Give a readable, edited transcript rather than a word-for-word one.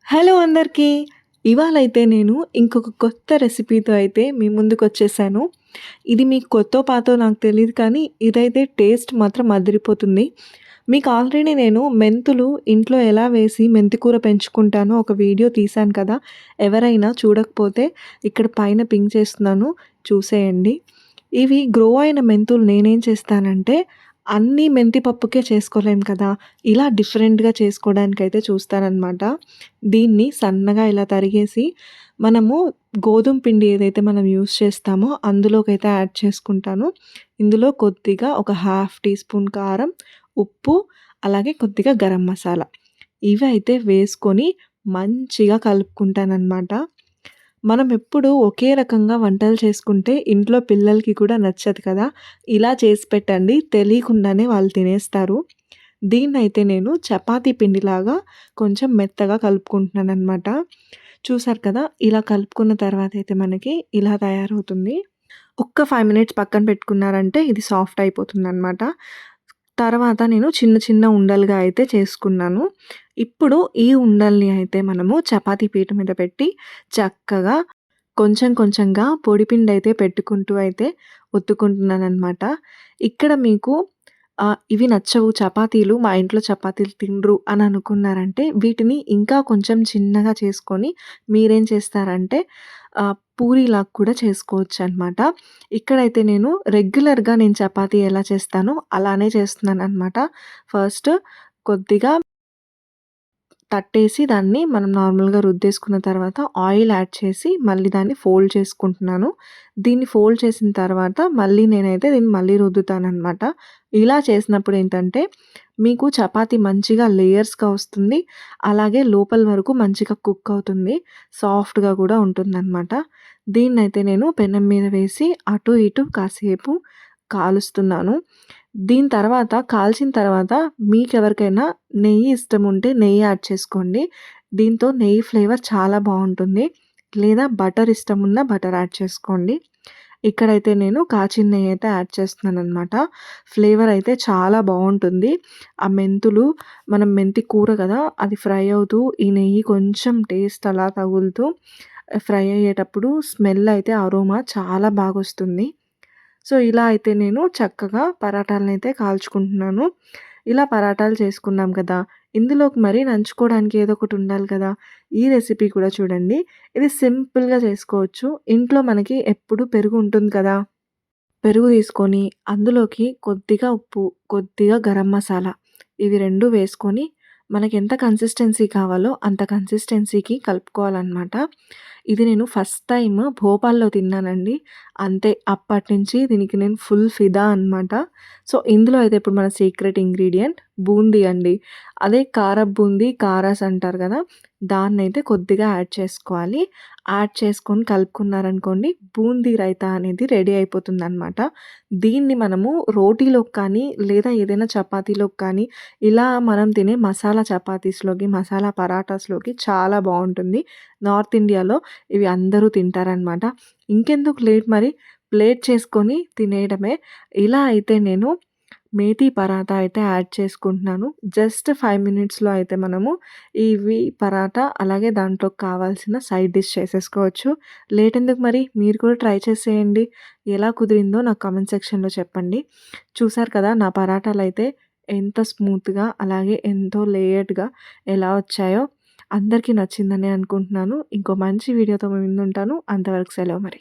Hello అందరికీ. ఇవాళైతే నేను ఇంకొక కొత్త రెసిపీతో అయితే మీ ముందుకొచ్చేసాను. ఇది మీకు కొత్తో పాతో నాకు తెలీదు కానీ ఇదైతే టేస్ట్ మాత్రం అదిరిపోతుంది. మీకు ఆల్రెడీ నేను మెంతులు ఇంట్లో ఎలా వేసి మెంతి కూర పెంచుకుంటానో ఒక వీడియో తీశాను కదా! ఎవరైనా చూడకపోతే ఇక్కడ పైన పింక్ చేస్తున్నాను చూసేయండి. ఇవి గ్రో అయిన మెంతులు నేనేం చేస్తానంటే అన్నీ మెంతి పప్పుకే చేసుకోలేం కదా! ఇలా డిఫరెంట్‌గా చేసుకోవడానికైతే చూస్తాననమాట. దీన్ని సన్నగా ఇలా తరిగేసి మనము గోధుమ పిండి ఏదైతే మనం యూజ్ చేస్తామో అందులోకైతే యాడ్ చేసుకుంటాను. ఇందులో కొద్దిగా ఒక హాఫ్ టీ స్పూన్ కారం, ఉప్పు, అలాగే కొద్దిగా గరం మసాలా ఇవి అయితే వేసుకొని మంచిగా కలుపుకుంటాననమాట. మనం ఎప్పుడు ఒకే రకంగా వంటలు చేసుకుంటే ఇంట్లో పిల్లలకి కూడా నచ్చదు కదా! ఇలా చేసి పెట్టండి. తెలియకుండానే వాళ్ళు తినేస్తారు. దీన్నైతే నేను చపాతీ పిండిలాగా కొంచెం మెత్తగా కలుపుకుంటున్నాననమాట. చూసారు కదా! ఇలా కలుపుకున్న తర్వాత అయితే మనకి ఇలా తయారవుతుంది. ఒక్క 5 మినిట్స్ పక్కన పెట్టుకున్నారంటే ఇది సాఫ్ట్ అయిపోతుందనమాట. తర్వాత నేను చిన్న చిన్న ఉండలుగా అయితే చేసుకున్నాను. ఇప్పుడు ఈ ఉండల్ని అయితే మనము చపాతీ పీట మీద పెట్టి చక్కగా కొంచెం కొంచెంగా పొడిపిండైతే పెట్టుకుంటూ అయితే ఒత్తుకుంటున్నాననమాట. ఇక్కడ మీకు ఇవి నచ్చవు చపాతీలు, మా ఇంట్లో చపాతీలు తినరు అని అనుకున్నారంటే వీటిని ఇంకా కొంచెం చిన్నగా చేసుకొని మీరేం చేస్తారంటే పూరీలాగా కూడా చేసుకోవచ్చనమాట. ఇక్కడైతే నేను రెగ్యులర్‌గా నేను చపాతీ ఎలా చేస్తానో అలానే చేస్తున్నాననమాట. ఫస్ట్ కొద్దిగా తట్టేసి దాన్ని మనం నార్మల్‌గా రుద్దేసుకున్న తర్వాత ఆయిల్ యాడ్ చేసి మళ్ళీ దాన్ని ఫోల్డ్ చేసుకుంటున్నాను. దీన్ని ఫోల్డ్ చేసిన తర్వాత మళ్ళీ నేనైతే దీన్ని మళ్ళీ రుద్దుతాననమాట. ఇలా చేసినప్పుడు ఏంటంటే మీకు చపాతీ మంచిగా లేయర్స్‌గా వస్తుంది. అలాగే లోపల వరకు మంచిగా కుక్ అవుతుంది. సాఫ్ట్‌గా కూడా ఉంటుందనమాట. దీన్నైతే నేను పెనం మీద వేసి అటు ఇటు కాసేపు కాలుస్తున్నాను. దీని తర్వాత కాల్చిన తర్వాత మీకెవరికైనా నెయ్యి ఇష్టం ఉంటే నెయ్యి యాడ్ చేసుకోండి. దీంతో నెయ్యి ఫ్లేవర్ చాలా బావుంటుంది. లేదా బటర్ ఇష్టం ఉన్న బటర్ యాడ్ చేసుకోండి. ఇక్కడైతే నేను కాచిన నెయ్యి అయితే యాడ్ చేస్తున్నాననమాట. ఫ్లేవర్ అయితే చాలా బావుంటుంది. ఆ మెంతులు మనం మెంతి కూర కదా! అది ఫ్రై అవుతూ ఈ నెయ్యి కొంచెం టేస్ట్ అలా తగులుతూ ఫ్రై అయ్యేటప్పుడు స్మెల్ అయితే అరోమా చాలా బాగొస్తుంది. సో, ఇలా అయితే నేను చక్కగా పరాటాలనైతే కాల్చుకుంటున్నాను. ఇలా పరాటాలు చేసుకున్నాం కదా! ఇందులోకి మరి నంచుకోవడానికి ఏదో ఒకటి ఉండాలి కదా! ఈ రెసిపీ కూడా చూడండి. ఇది సింపుల్‌గా చేసుకోవచ్చు. ఇంట్లో మనకి ఎప్పుడు పెరుగు ఉంటుంది కదా! పెరుగు తీసుకొని అందులోకి కొద్దిగా ఉప్పు, కొద్దిగా గరం మసాలా ఇవి 2 వేసుకొని మనకెంత కన్సిస్టెన్సీ కావాలో అంత కన్సిస్టెన్సీకి కలుపుకోవాలనమాట. ఇది నేను ఫస్ట్ టైమ్ భోపాల్‌లో తిన్నానండి. అంతే అప్పటినుంచి దీనికి నేను ఫుల్ ఫిదా అనమాట. సో, ఇందులో అయితే ఇప్పుడు మన సీక్రెట్ ఇంగ్రీడియంట్ బూందీ అండి. అదే కారపు బూందీ, కారాస్ అంటారు కదా! దాన్నైతే కొద్దిగా యాడ్ చేసుకోవాలి. యాడ్ చేసుకొని కలుపుకున్నారనుకోండి బూందీ రైతా అనేది రెడీ అయిపోతుందనమాట. దీన్ని మనము రోటీలోకి కానీ లేదా ఏదైనా చపాతీలోకి కానీ ఇలా మనం తినే మసాలా చపాతీస్‌లోకి, మసాలా పరాటాస్‌లోకి చాలా బావుంటుంది. నార్త్ ఇండియాలో ఇవి అందరూ తింటారనమాట. ఇంకెందుకు లేట్ మరి ప్లేట్ చేసుకొని తినేయడమే. ఇలా అయితే నేను మేథీ పరాటా అయితే యాడ్ చేసుకుంటున్నాను. జస్ట్ 5 మినిట్స్‌లో అయితే మనము ఇవి పరాటా అలాగే దాంట్లోకి కావాల్సిన సైడ్ డిష్ చేసేసుకోవచ్చు. లేట్ ఎందుకు మరి మీరు కూడా ట్రై చేసేయండి. ఎలా కుదిరిందో నాకు కామెంట్ సెక్షన్‌లో చెప్పండి. చూసారు కదా నా పరాటాలైతే ఎంత స్మూత్‌గా అలాగే ఎంతో లేయర్డ్‌గా ఎలా వచ్చాయో. అందరికీ నచ్చిందనే అనుకుంటున్నాను. ఇంకో మంచి వీడియోతో మీ ముందుంటాను. అంతవరకు సెలవు మరి.